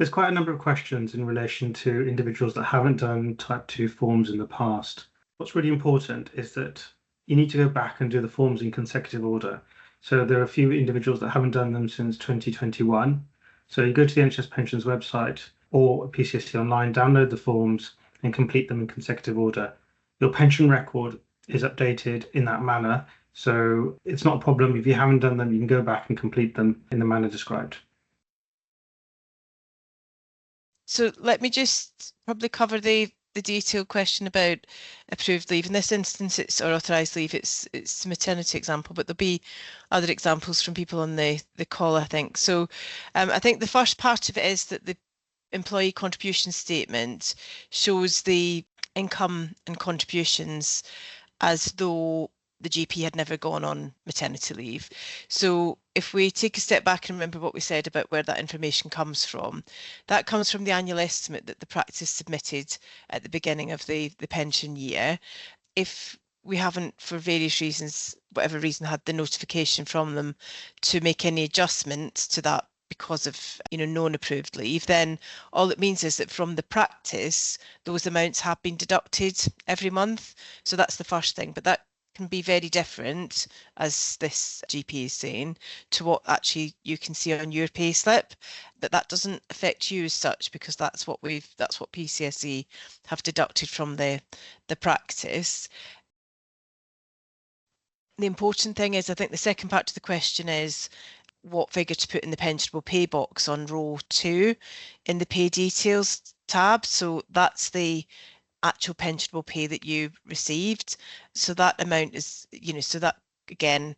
There's quite a number of questions in relation to individuals that haven't done type 2 forms in the past. What's really important is that you need to go back and do the forms in consecutive order. So there are a few individuals that haven't done them since 2021. So you go to the NHS Pensions website or PCSE online, download the forms and complete them in consecutive order. Your pension record is updated in that manner. So it's not a problem. If you haven't done them, you can go back and complete them in the manner described. So let me just probably cover the detailed question about approved leave. In this instance, it's or authorised leave. It's a maternity example, but there'll be other examples from people on the call, I think. So I think the first part of it is that the employee contribution statement shows the income and contributions as though the GP had never gone on maternity leave. So if we take a step back and remember what we said about where that information comes from, that comes from the annual estimate that the practice submitted at the beginning of the pension year. If we haven't, for various reasons, whatever reason, had the notification from them to make any adjustments to that because of non-approved leave, then all it means is that from the practice, those amounts have been deducted every month. So that's the first thing. But that can be very different, as this GP is saying, to what actually you can see on your payslip. But that doesn't affect you as such, because that's what PCSE have deducted from the practice. The important thing is, I think the second part to the question is what figure to put in the pensionable pay box on row 2 in the pay details tab. So that's the actual pensionable pay that you received. So that amount is, so that again,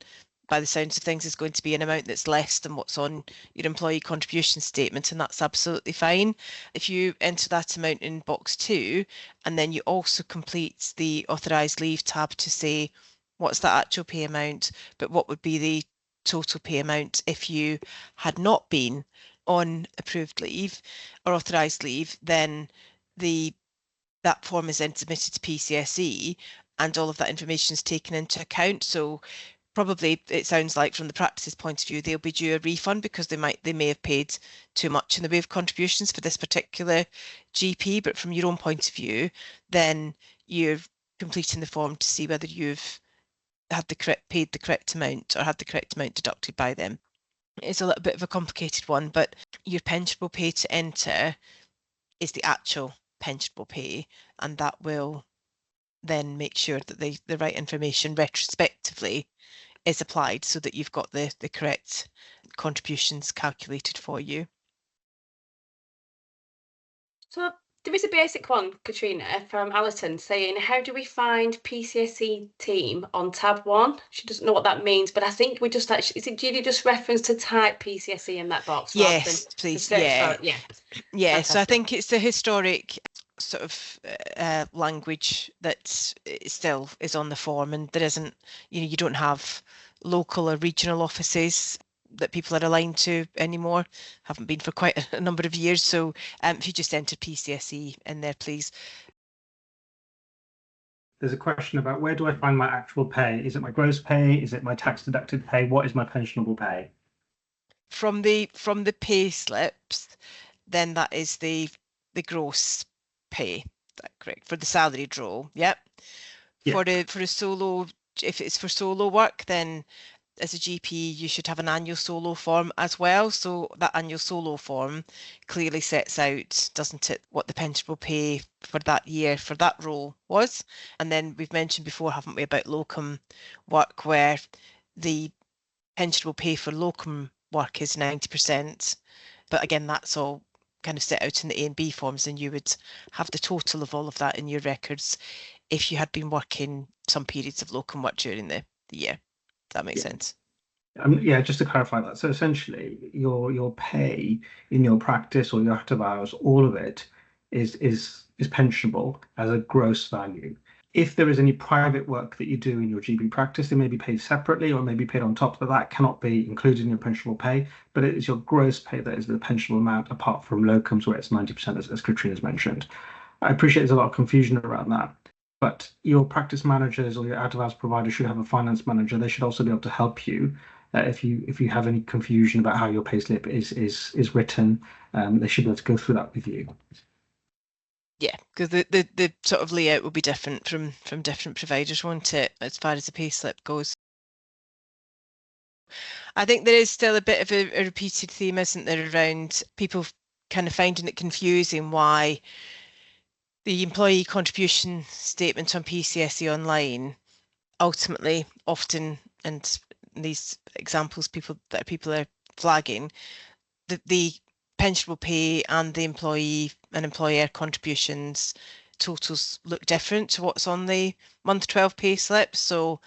by the sounds of things, is going to be an amount that's less than what's on your employee contribution statement, and that's absolutely fine. If you enter that amount in box 2, and then you also complete the authorised leave tab to say what's that actual pay amount, but what would be the total pay amount if you had not been on approved leave or authorised leave, then that form is then submitted to PCSE and all of that information is taken into account. So probably it sounds like from the practice's point of view, they'll be due a refund because they may have paid too much in the way of contributions for this particular GP. But from your own point of view, then you're completing the form to see whether you've paid the correct amount or had the correct amount deducted by them. It's a little bit of a complicated one, but your pensionable pay to enter is the actual pensionable pay, and that will then make sure that the right information retrospectively is applied so that you've got the correct contributions calculated for you. So there is a basic one, Katrina, from Alison, saying, how do we find PCSE team on tab 1? She doesn't know what that means, but I think we just actually, is it Judy just reference to type PCSE in that box? Yes, please. Yeah. Yeah. So I think it's the historic sort of language that still is on the form, and there isn't, you don't have local or regional offices that people are aligned to anymore. Haven't been for quite a number of years. So if you just enter PCSE in there, please. There's a question about where do I find my actual pay? Is it my gross pay? Is it my tax deducted pay? What is my pensionable pay? From the pay slips, then that is the gross pay. Is that correct? For the salaried role, yep. Yeah. For a solo, if it's for solo work, then as a GP, you should have an annual solo form as well. So that annual solo form clearly sets out, doesn't it, what the pensionable pay for that year for that role was. And then we've mentioned before, haven't we, about locum work, where the pensionable pay for locum work is 90%. But again, that's all kind of set out in the A and B forms, and you would have the total of all of that in your records if you had been working some periods of locum work during the year. That makes sense. Yeah, just to clarify that. So essentially, your pay in your practice or your active hours, all of it is pensionable as a gross value. If there is any private work that you do in your GP practice, it may be paid separately or may be paid on top, but that cannot be included in your pensionable pay. But it is your gross pay that is the pensionable amount, apart from locums, where it's 90%, as Katrina's mentioned. I appreciate there's a lot of confusion around that. But your practice managers or your out-of-hours provider should have a finance manager. They should also be able to help you if you have any confusion about how your payslip is written, they should be able to go through that with you. Yeah, because the sort of layout will be different from different providers, won't it, as far as the payslip goes? I think there is still a bit of a repeated theme, isn't there, around people kind of finding it confusing why the employee contribution statement on PCSE Online ultimately often, and these examples people are flagging, the pensionable pay and the employee and employer contributions totals look different to what's on the month 12 pay slip. So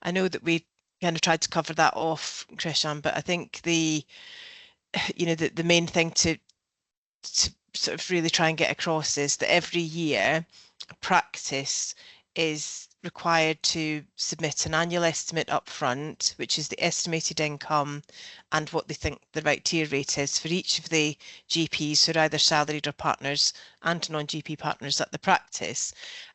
I know that we kind of tried to cover that off, Krishan, but I think the main thing to sort of really try and get across is that every year practice is required to submit an annual estimate up front, which is the estimated income and what they think the right tier rate is for each of the GPs who are either salaried or partners and non-GP partners at the practice.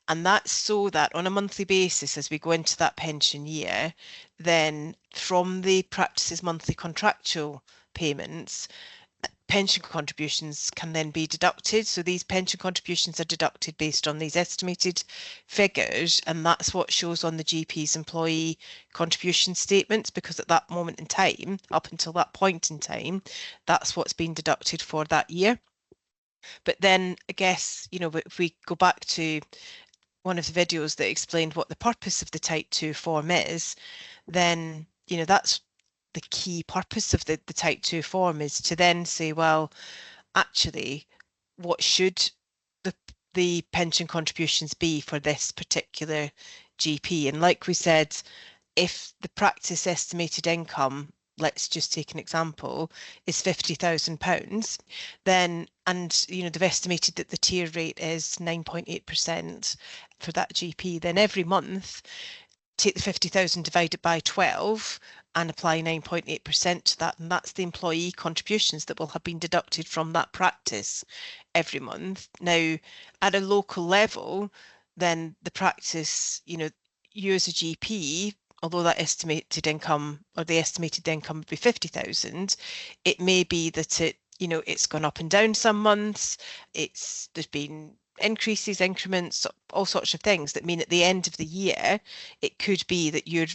And that's so that on a monthly basis, as we go into that pension year, then from the practice's monthly contractual payments, pension contributions can then be deducted. So these pension contributions are deducted based on these estimated figures, and that's what shows on the GP's employee contribution statements, because at that moment in time, up until that point in time, that's what's been deducted for that year. But then I guess, if we go back to one of the videos that explained what the purpose of the Type 2 form is, then, that's the key purpose of the Type 2 form, is to then say, well, actually, what should the pension contributions be for this particular GP? And like we said, if the practice estimated income, let's just take an example, is £50,000, then, and they've estimated that the tier rate is 9.8% for that GP, then every month take the 50,000 divided by 12 and apply 9.8% to that, and that's the employee contributions that will have been deducted from that practice every month. Now, at a local level, then the practice, you as a GP, although that estimated income or the estimated income would be 50,000, it may be that it's gone up and down some months. There's been increases, increments, all sorts of things that mean at the end of the year, it could be that your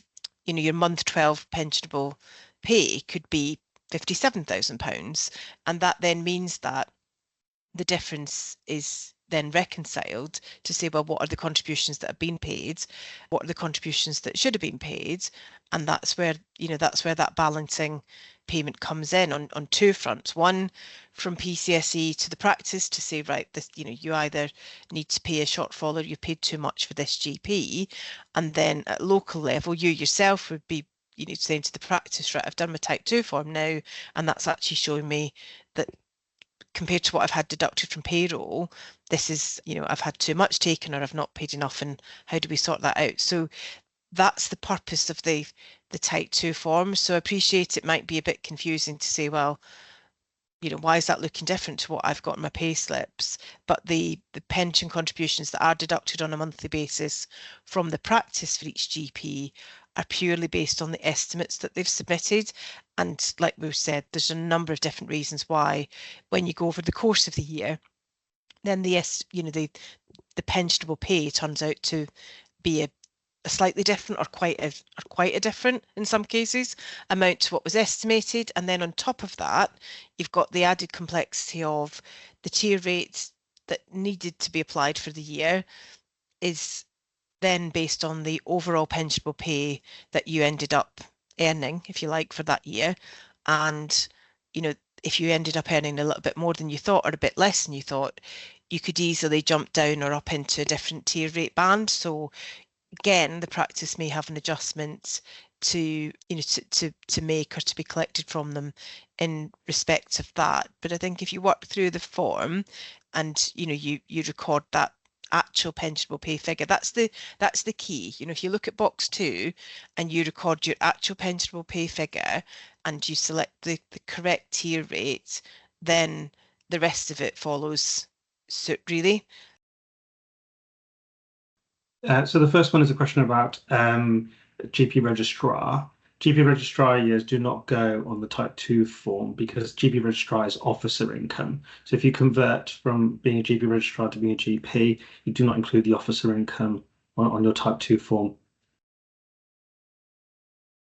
month 12 pensionable pay could be £57,000. And that then means that the difference is then reconciled to say, well, what are the contributions that have been paid? What are the contributions that should have been paid? And that's where that balancing payment comes in on two fronts. One, from PCSE to the practice to say, right, this, you either need to pay a shortfall or you've paid too much for this GP. And then at local level, you yourself would be saying to the practice, right, I've done my Type 2 form now, and that's actually showing me that compared to what I've had deducted from payroll, this is, I've had too much taken or I've not paid enough, and how do we sort that out? So that's the purpose of the Type 2 form. So I appreciate it might be a bit confusing to say, well, why is that looking different to what I've got in my pay slips? But the pension contributions that are deducted on a monthly basis from the practice for each GP are purely based on the estimates that they've submitted. And like we've said, there's a number of different reasons why, when you go over the course of the year, then the pensionable pay turns out to be a slightly different or quite a different, in some cases, amount to what was estimated. And then on top of that, you've got the added complexity of the tier rates that needed to be applied for the year is then based on the overall pensionable pay that you ended up earning, if you like, for that year. And, if you ended up earning a little bit more than you thought or a bit less than you thought, you could easily jump down or up into a different tier rate band. So again, the practice may have an adjustment to make or to be collected from them in respect of that. But I think if you work through the form and you record that actual pensionable pay figure, that's the key. If you look at box 2 and you record your actual pensionable pay figure and you select the correct tier rate, then the rest of it follows suit, really. So the first one is a question about GP Registrar. GP Registrar years do not go on the Type 2 form because GP Registrar is officer income. So if you convert from being a GP Registrar to being a GP, you do not include the officer income on your Type 2 form.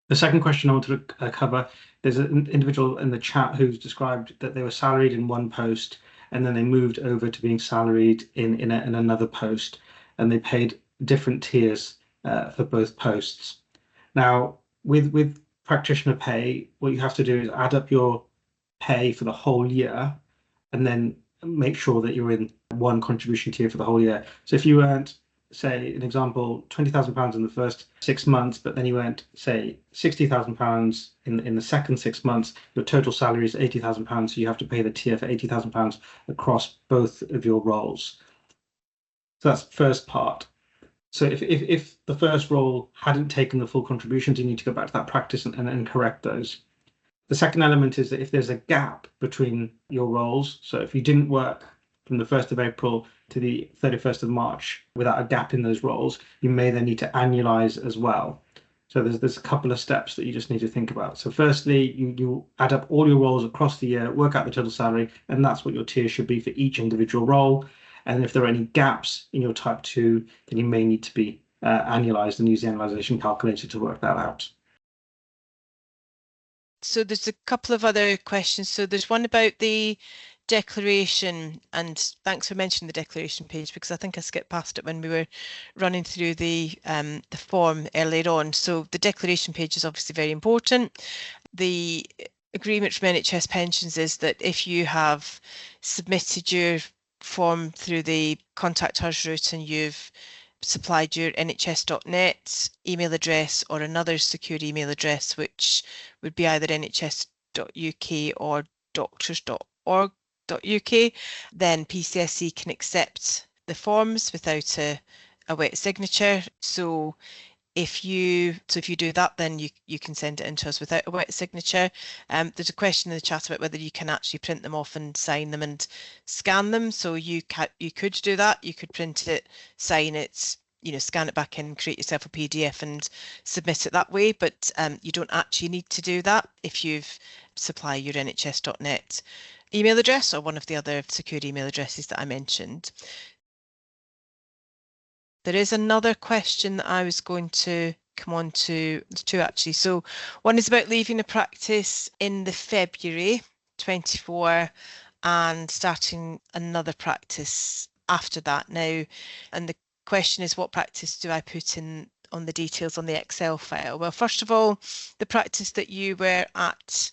The second question I want to cover, there's an individual in the chat who's described that they were salaried in one post and then they moved over to being salaried in another post, and they paid different tiers for both posts. Now, with practitioner pay, what you have to do is add up your pay for the whole year and then make sure that you're in one contribution tier for the whole year. So if you earned, say, an example, £20,000 in the first 6 months, but then you earned, say, £60,000 in the second 6 months, your total salary is £80,000, so you have to pay the tier for £80,000 across both of your roles. So that's the first part. So if the first role hadn't taken the full contributions, you need to go back to that practice and correct those. The second element is that if there's a gap between your roles, so if you didn't work from the 1st of April to the 31st of March without a gap in those roles, you may then need to annualize as well. So there's a couple of steps that you just need to think about. So firstly, you add up all your roles across the year, work out the total salary, and that's what your tier should be for each individual role. And if there are any gaps in your Type 2, then you may need to be annualized and use the annualisation calculator to work that out. So there's a couple of other questions. So there's one about the declaration, and thanks for mentioning the declaration page because I think I skipped past it when we were running through the form earlier on. So the declaration page is obviously very important. The agreement from NHS Pensions is that if you have submitted your form through the contact us route and you've supplied your nhs.net email address or another secure email address, which would be either nhs.uk or doctors.org.uk, then PCSE can accept the forms without a wet signature. So if you do that, then you can send it in to us without a wet signature. There's a question in the chat about whether you can actually print them off and sign them and scan them. So you could do that. You could print it, sign it, scan it back in, create yourself a PDF and submit it that way. But you don't actually need to do that if you've supplied your nhs.net email address or one of the other secure email addresses that I mentioned. There is another question that I was going to come on to, two actually. So one is about leaving the practice in the February 24 and starting another practice after that now. And the question is, what practice do I put in on the details on the Excel file? Well, first of all, the practice that you were at,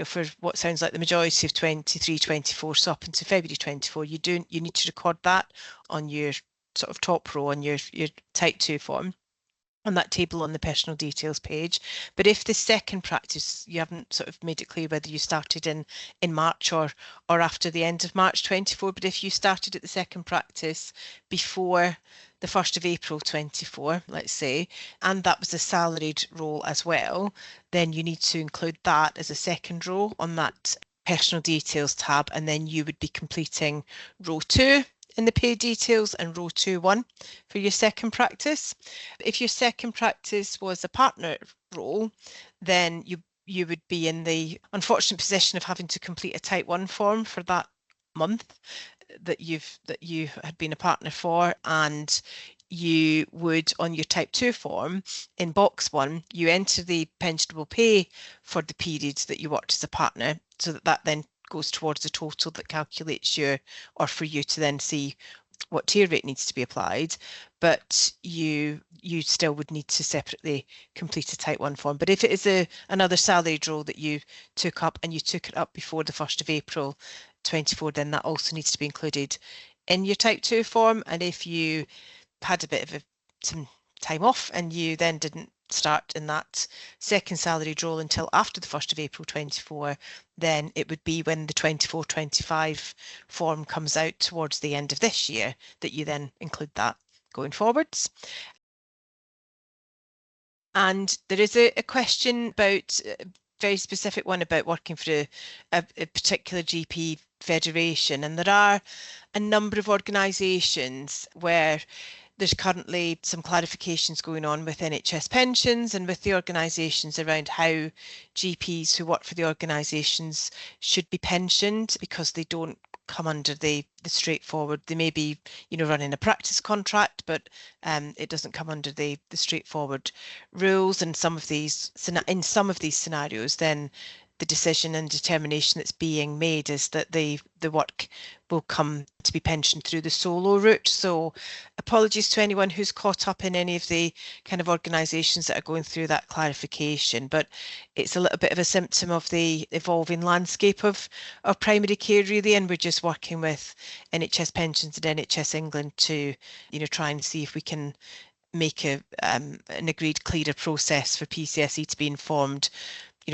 for what sounds like the majority of 23-24, so up into February 24, you need to record that on your sort of top row on your Type 2 form on that table on the personal details page. But if the second practice, you haven't sort of made it clear whether you started in March or after the end of March 24, but if you started at the second practice before the 1st of April 24, let's say, and that was a salaried role as well, then you need to include that as a second row on that personal details tab, and then you would be completing row 2 in the pay details and row 2.1 for your second practice. If your second practice was a partner role, then you would be in the unfortunate position of having to complete a Type 1 form for that month that you had been a partner for, and you would, on your Type 2 form, in box 1, you enter the pensionable pay for the periods that you worked as a partner, so that then goes towards the total that calculates or for you to then see what tier rate needs to be applied. But you still would need to separately complete a Type 1 form. But if it is another salaried role that you took up and you took it up before the 1st of April 24, then that also needs to be included in your Type 2 form. And if you had a bit of some time off and you then didn't start in that second salaried role until after the 1st of April 24, then it would be when the 24-25 form comes out towards the end of this year that you then include that going forwards. And there is a question about a very specific one about working for a particular GP federation, and there are a number of organisations where There's currently some clarifications going on with NHS Pensions and with the organisations around how GPs who work for the organisations should be pensioned, because they don't come under the straightforward. They may be, running a practice contract, but it doesn't come under the straightforward rules. And in some of these scenarios, then the decision and determination that's being made is that the work will come to be pensioned through the solo route. So apologies to anyone who's caught up in any of the kind of organisations that are going through that clarification, but it's a little bit of a symptom of the evolving landscape of primary care, really, and we're just working with NHS Pensions and NHS England to try and see if we can make an agreed clearer process for PCSE to be informed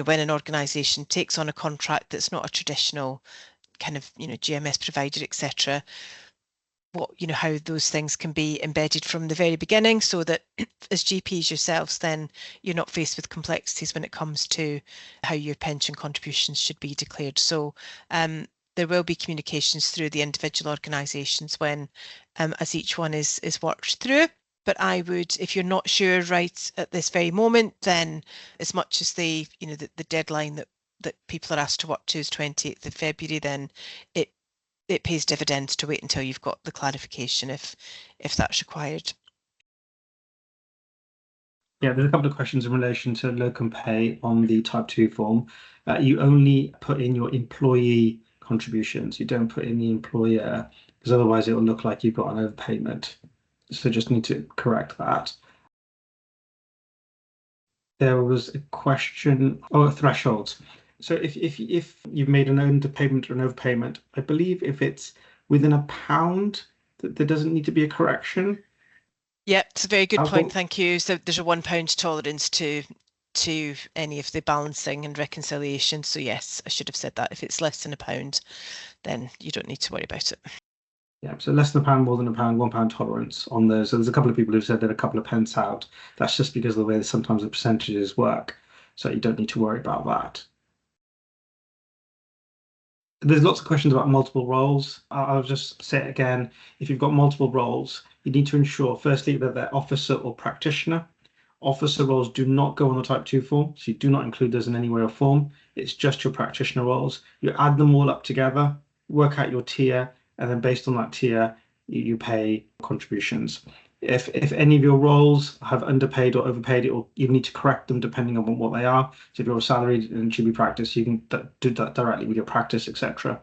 when an organisation takes on a contract that's not a traditional kind of, GMS provider, etc., how those things can be embedded from the very beginning, so that as GPs yourselves, then you're not faced with complexities when it comes to how your pension contributions should be declared. So there will be communications through the individual organisations when, as each one is worked through. But I would, if you're not sure right at this very moment, then as much as the deadline that people are asked to work to is 28th of February, then it pays dividends to wait until you've got the clarification if that's required. Yeah, there's a couple of questions in relation to locum pay on the type 2 form. You only put in your employee contributions. You don't put in the employer, because otherwise it will look like you've got an overpayment. So just need to correct that. There was a question, thresholds. So if you've made an underpayment or an overpayment, I believe if it's within £1, that there doesn't need to be a correction. Yeah, it's a very good point. Thank you. So there's a £1 tolerance to any of the balancing and reconciliation. So yes, I should have said that. If it's less than £1, then you don't need to worry about it. Yeah, so less than £1, more than £1, £1 tolerance on those. So there's a couple of people who've said they're a couple of pence out. That's just because of the way that sometimes the percentages work. So you don't need to worry about that. There's lots of questions about multiple roles. I'll just say it again. If you've got multiple roles, you need to ensure, firstly, that they're officer or practitioner. Officer roles do not go on the type 2 form, so you do not include those in any way or form. It's just your practitioner roles. You add them all up together, work out your tier, and then based on that tier, you pay contributions. If any of your roles have underpaid or overpaid, you need to correct them depending on what they are. So if you're a salaried in GP practice, you can do that directly with your practice, etc.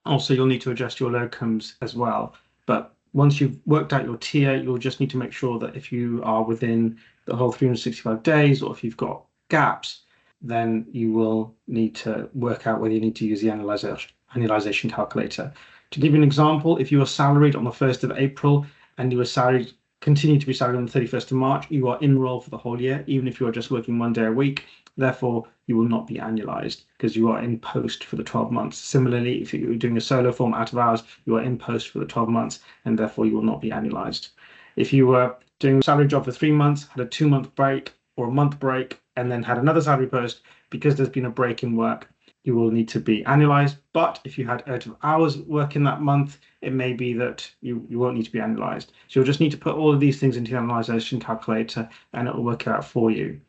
Also, you'll need to adjust your locums as well. But once you've worked out your tier, you'll just need to make sure that if you are within the whole 365 days, or if you've got gaps, then you will need to work out whether you need to use the annualisation calculator. To give you an example, if you are salaried on the 1st of April and you are continue to be salaried on the 31st of March, you are in roll for the whole year, even if you are just working 1 day a week. Therefore, you will not be annualised because you are in post for the 12 months. Similarly, if you're doing a solo form out of hours, you are in post for the 12 months, and therefore you will not be annualised. If you were doing a salary job for 3 months, had a 2-month break or a month break, and then had another salary post, because there's been a break in work, you will need to be annualised. But if you had out of hours work in that month, it may be that you won't need to be annualised. So you'll just need to put all of these things into the annualisation calculator, and it will work it out for you.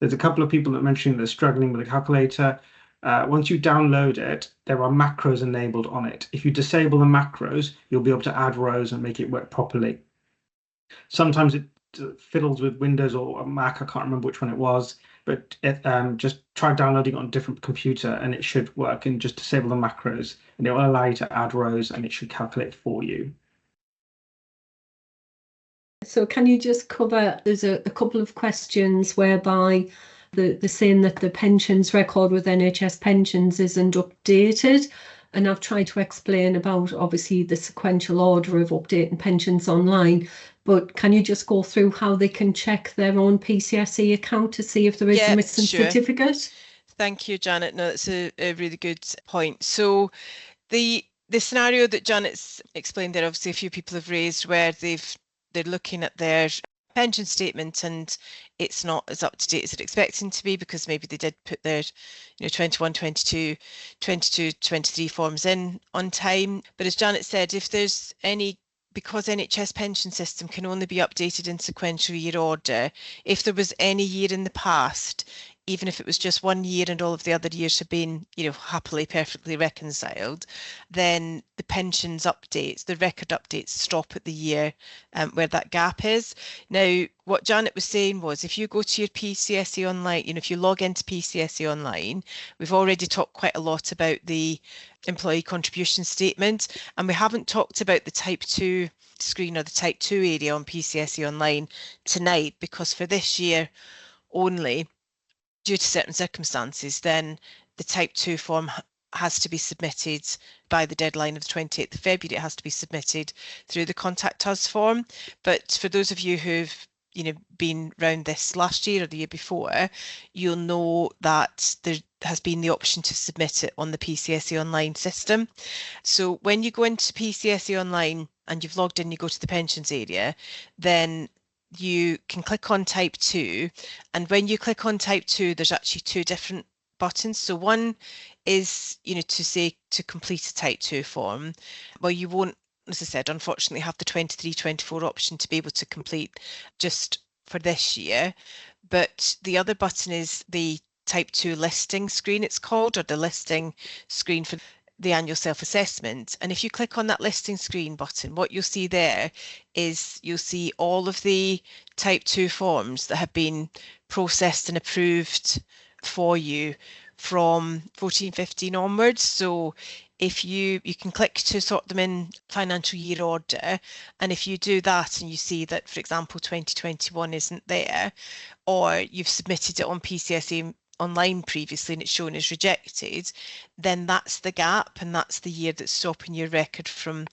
There's a couple of people that mentioned they're struggling with the calculator. Once you download it, there are macros enabled on it. If you disable the macros, you'll be able to add rows and make it work properly. Sometimes it fiddles with Windows or a Mac, I can't remember which one it was, but just try downloading it on a different computer and it should work, and just disable the macros and it will allow you to add rows and it should calculate for you. So can you just cover, there's a couple of questions whereby they're saying that the pensions record with NHS Pensions isn't updated, and I've tried to explain about obviously the sequential order of updating pensions online, but can you just go through how they can check their own PCSE account to see if there is a missing certificate? Thank you, Janet. No, that's a really good point. So the scenario that Janet's explained there, obviously a few people have raised, where they're looking at their pension statement and it's not as up to date as it's expecting to be, because maybe they did put their 21, 22, 22, 23 forms in on time. But as Janet said, if there's any, because NHS pension system can only be updated in sequential year order, if there was any year in the past, even if it was just 1 year and all of the other years have been, happily, perfectly reconciled, then the pensions updates, the record updates stop at the year where that gap is. Now, what Janet was saying was, if you go to your PCSE online, if you log into PCSE online, we've already talked quite a lot about the employee contribution statement, and we haven't talked about the type 2 screen or the type 2 area on PCSE online tonight, because for this year only, due to certain circumstances, then the type 2 form has to be submitted by the deadline of the 28th of February. It has to be submitted through the Contact Us form. But for those of you who've been round this last year or the year before, you'll know that there has been the option to submit it on the PCSE online system. So when you go into PCSE online and you've logged in, you go to the pensions area, then you can click on type 2, and when you click on type 2, there's actually two different buttons. So one is to say to complete a type 2 form. Well, you won't, as I said, unfortunately have the 23-24 option to be able to complete just for this year, but the other button is the type 2 listing screen, it's called, or the listing screen for the annual self-assessment. And if you click on that listing screen button, what you'll see there is you'll see all of the type 2 forms that have been processed and approved for you from 14-15 onwards. So if you can click to sort them in financial year order, and if you do that and you see that, for example, 2021 isn't there, or you've submitted it on PCSE online previously and it's shown as rejected, then that's the gap and that's the year that's stopping your record from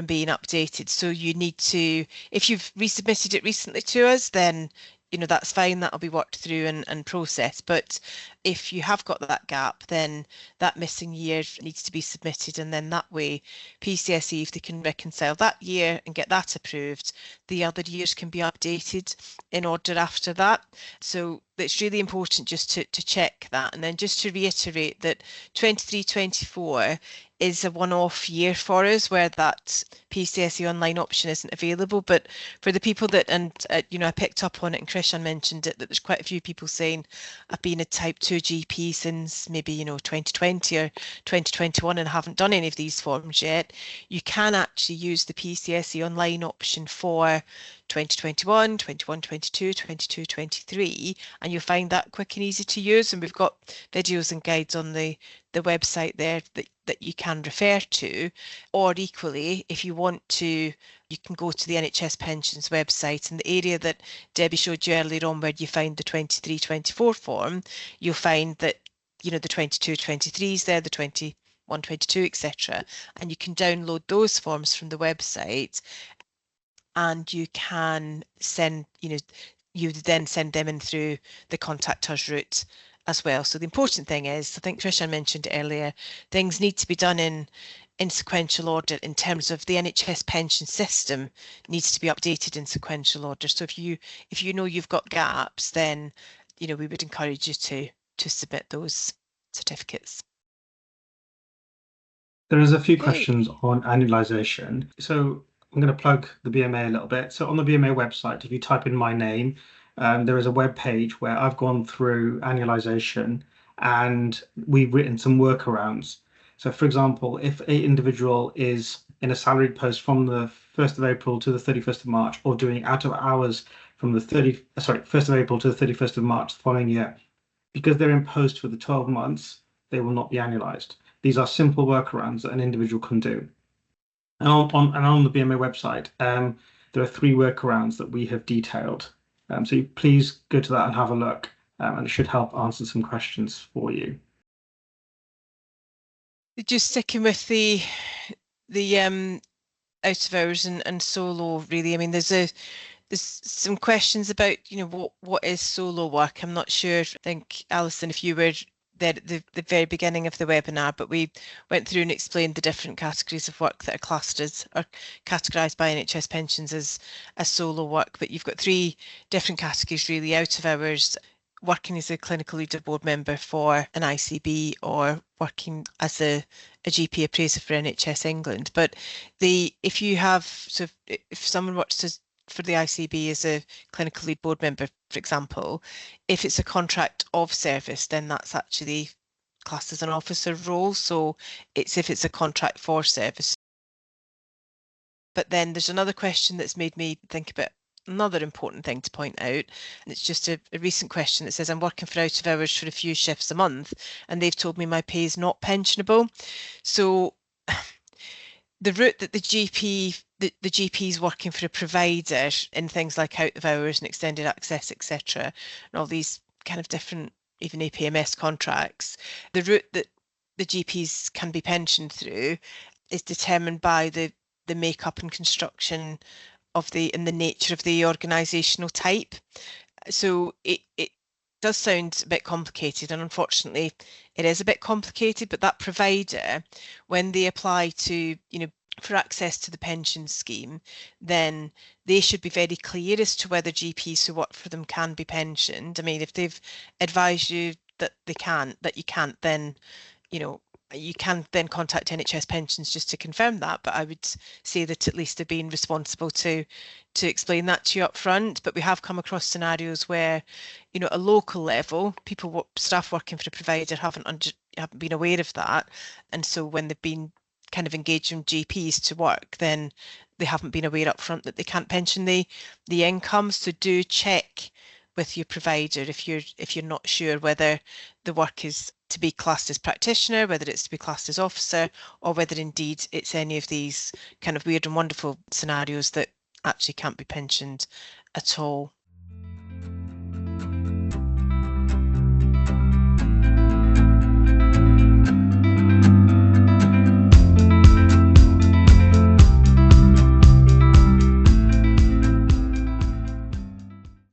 being updated. So you need to, if you've resubmitted it recently to us, then that's fine, that'll be worked through and processed. But if you have got that gap, then that missing year needs to be submitted, and then that way PCSE, if they can reconcile that year and get that approved, the other years can be updated in order after that. So it's really important just to check that. And then just to reiterate that 23-24 is a one-off year for us where that PCSE online option isn't available. But for the people that, and I picked up on it and Christian mentioned it, that there's quite a few people saying, I've been a type 2 GP since maybe 2020 or 2021 and haven't done any of these forms yet. You can actually use the PCSE online option for 2021, 21, 22, 22, 23, and you'll find that quick and easy to use. And we've got videos and guides on the website there that you can refer to. Or equally, if you want to, you can go to the NHS Pensions website, and the area that Debbie showed you earlier on where you find the 23-24 form, you'll find that the 22-23 is there, the 21, 22, etc. And you can download those forms from the website, and you can send, you then send them in through the Contact Us route as well. So the important thing is, I think Christian mentioned it earlier, things need to be done in sequential order in terms of the NHS pension system needs to be updated in sequential order. So if you know you've got gaps, then we would encourage you to submit those certificates. There is a few questions on annualisation. So I'm going to plug the BMA a little bit. So on the BMA website, if you type in my name, there is a web page where I've gone through annualisation and we've written some workarounds. So for example, if an individual is in a salaried post from the 1st of April to the 31st of March, or doing out of hours from the 1st of April to the 31st of March the following year, because they're in post for the 12 months, they will not be annualised. These are simple workarounds that an individual can do. And on the BMA website, there are 3 workarounds that we have detailed. So please go to that and have a look, and it should help answer some questions for you. Just sticking with the out of hours and solo, really. I mean, there's some questions about what is solo work. I'm not sure. I think, Alison, if you were there at the very beginning of the webinar, but we went through and explained the different categories of work that are classed as, or categorised by NHS Pensions as solo work. But you've got 3 different categories really: out of hours, working as a clinical leader board member for an ICB, or working as a GP appraiser for NHS England. But if you have, so if someone works for the ICB as a clinical lead board member, for example, if it's a contract of service, then that's actually classed as an officer role. So it's if it's a contract for service. But then there's another question that's made me think about another important thing to point out. And it's just a recent question that says, I'm working for out of hours for a few shifts a month, and they've told me my pay is not pensionable. So the route that the GP is working for a provider in things like out of hours and extended access, etc., and all these kind of different, even APMS contracts, the route that the GPs can be pensioned through is determined by the makeup and construction of the nature of the organisational type. So it does sound a bit complicated, and unfortunately it is a bit complicated, but that provider, when they apply to, for access to the pension scheme, then they should be very clear as to whether GPs who work for them can be pensioned. I mean, if they've advised you that you can't, then, you can then contact NHS Pensions just to confirm that. But I would say that at least they're being responsible to explain that to you up front. But we have come across scenarios where, at a local level, staff working for a provider haven't been aware of that, and so when they've been kind of engaging GPs to work, then they haven't been aware up front that they can't pension the income. So do check with your provider if you're not sure whether the work is to be classed as practitioner, whether it's to be classed as officer, or whether indeed it's any of these kind of weird and wonderful scenarios that actually can't be pensioned at all.